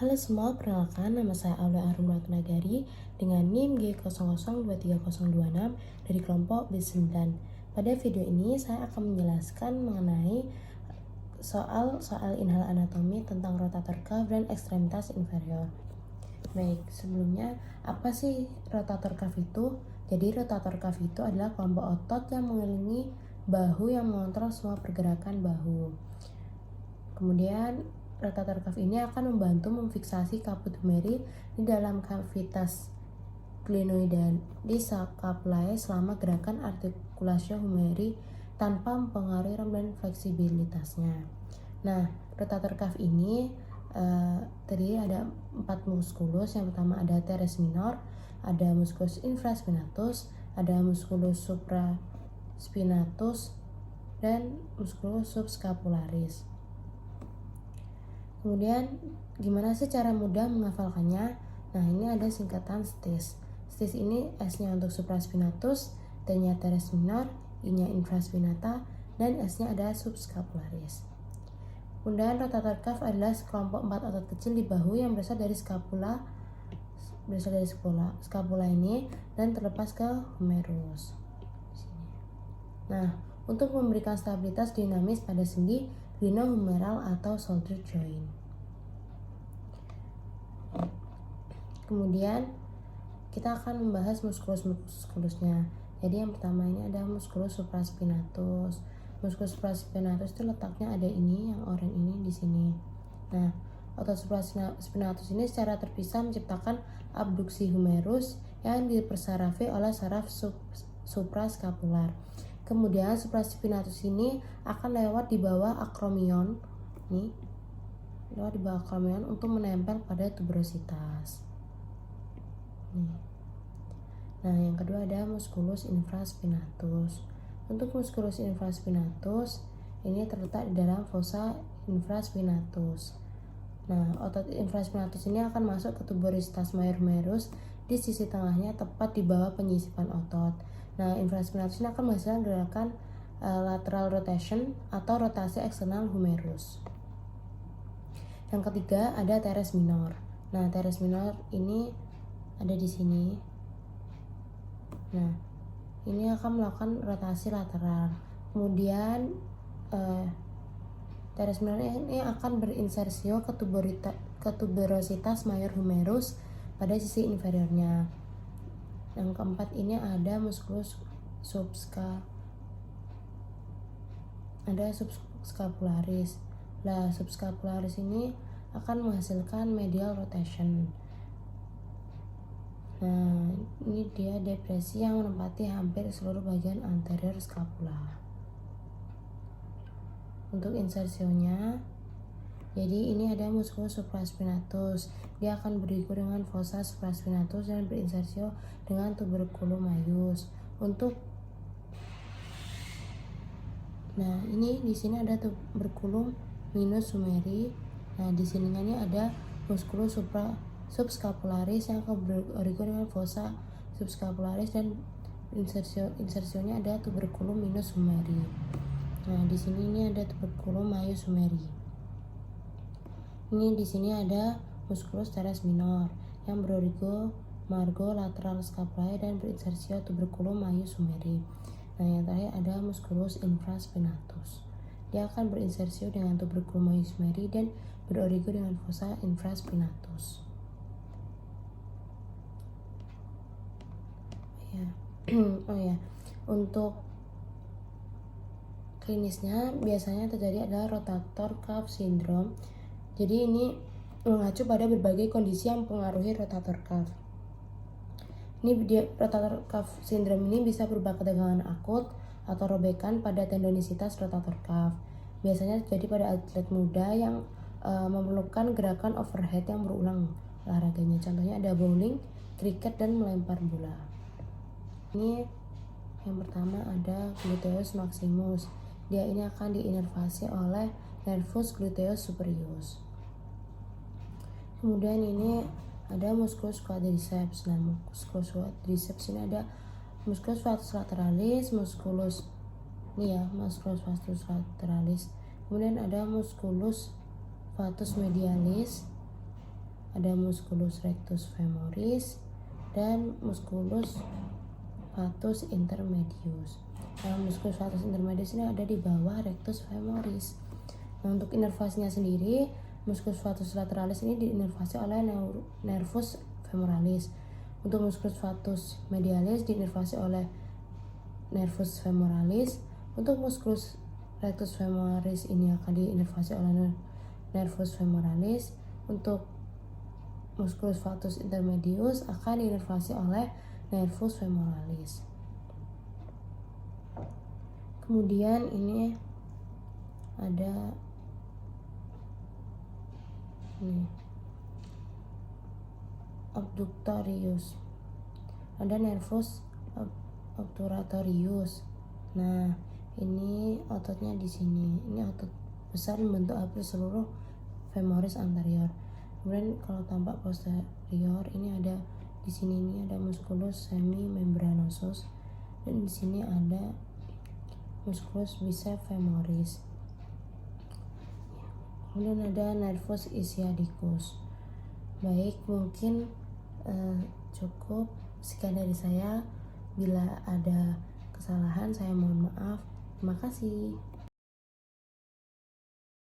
Halo semua, perkenalkan nama saya Aula Arunatnagari dengan NIM G002306 dari kelompok B9. Pada video ini saya akan menjelaskan mengenai soal inhal anatomi tentang rotator cuff dan ekstremitas inferior. Baik, sebelumnya apa sih rotator cuff itu? Jadi rotator cuff itu adalah kelompok otot yang mengelilingi bahu yang mengontrol semua pergerakan bahu. Kemudian rotator cuff ini akan membantu memfiksasi kaput humeri di dalam kavitas glenoides scapulae selama gerakan artikulasi humeri tanpa mempengaruhi rem dan fleksibilitasnya. Nah, rotator cuff ini terdiri ada 4 muskulus. Yang pertama ada teres minor, ada musculus infraspinatus, ada musculus supraspinatus, dan musculus subscapularis. Kemudian gimana sih cara mudah menghafalkannya? Nah, ini ada singkatan STIS. STIS ini S-nya untuk supraspinatus, T-nya teres minor, I-nya infraspinata, dan S-nya ada subscapularis. Kemudian rotator cuff adalah sekelompok 4 otot kecil di bahu yang berasal dari skapula ini dan terlepas ke humerus. Nah, untuk memberikan stabilitas dinamis pada sendi glenohumeral atau shoulder joint. Kemudian kita akan membahas muskulus-muskulusnya. Jadi yang pertama ini ada musculus supraspinatus. Musculus supraspinatus itu letaknya ada ini, yang oranye ini di sini. Nah, otot supraspinatus ini secara terpisah menciptakan abduksi humerus yang dipersarafi oleh saraf supraskapular. Kemudian supraspinatus ini akan lewat di bawah akromion, untuk menempel pada tuberositas. Nah, yang kedua ada musculus infraspinatus. Untuk musculus infraspinatus ini terletak di dalam fossa infraspinatus. Nah, otot infraspinatus ini akan masuk ke tuberositas major humerus di sisi tengahnya tepat di bawah penyisipan otot. Nah, infraspinatus ini akan menghasilkan gerakan lateral rotation atau rotasi eksternal humerus. Yang ketiga ada teres minor. Nah, teres minor ini ada di sini. Nah, ini akan melakukan rotasi lateral. Kemudian teres minor ini akan berinsersio ke tuberositas major humerus pada sisi inferiornya. Yang keempat ini ada musculus subscapularis. Nah, subscapularis ini akan menghasilkan medial rotation. Nah, ini dia depresi yang menempati hampir seluruh bagian anterior scapula. Untuk insersionya, jadi ini ada musculus supraspinatus. Dia akan beriku dengan fossa supraspinatus dan berinsersio dengan tuberculum majus. Ini di sini ada tuberculum minus humeri. Nah, di sininya ini ada musculus subscapularis yang akan beriku dengan fossa subscapularis dan insersionya ada tuberculum minus humeri. Nah, di sini ini ada tuberculum majus humeri. Ini di sini ada musculus teres minor yang berorigo margo lateral scapulae dan berinsersio tuberculum majus humeri. Nah, yang terakhir ada musculus infraspinatus. Dia akan berinsersio dengan tuberculum majus humeri dan berorigo dengan fossa infraspinatus. Untuk klinisnya biasanya terjadi adalah rotator cuff syndrome. Jadi ini mengacu pada berbagai kondisi yang mempengaruhi rotator cuff. Rotator cuff syndrome ini bisa berupa ketegangan akut atau robekan pada tendonisitas rotator cuff. Biasanya terjadi pada atlet muda yang memerlukan gerakan overhead yang berulang olahraganya. Contohnya ada bowling, kriket, dan melempar bola. Ini yang pertama ada gluteus maximus. Dia ini akan diinervasi oleh nervus gluteus superius. Kemudian ini ada musculus quadriceps. Nah, musculus quadriceps ini ada musculus vastus lateralis, musculus vastus lateralis. Kemudian ada musculus vastus medialis, ada musculus rectus femoris dan musculus flatus intermedius. Nah, musculus flatus intermedius ini ada di bawah rectus femoris. Nah, untuk inervasinya sendiri, musculus flatus lateralis ini diinervasi oleh nervus femoralis. Untuk musculus flatus medialis diinervasi oleh nervus femoralis. Untuk musculus rectus femoris ini akan diinervasi oleh nervus femoralis. Untuk musculus flatus intermedius akan diinervasi oleh nervus femoralis. Kemudian ini ada abductorius, ada nervus obturatorius. Nah, ini ototnya di sini. Ini otot besar membentuk hampir seluruh femoris anterior. Kemudian kalau tampak posterior, ini ada di sini, ini ada musculus semimembranosus dan di sini ada musculus biceps femoris. Kemudian ada nervus ischiadicus. Baik, mungkin cukup sekian dari saya. Bila ada kesalahan, saya mohon maaf. Terima kasih.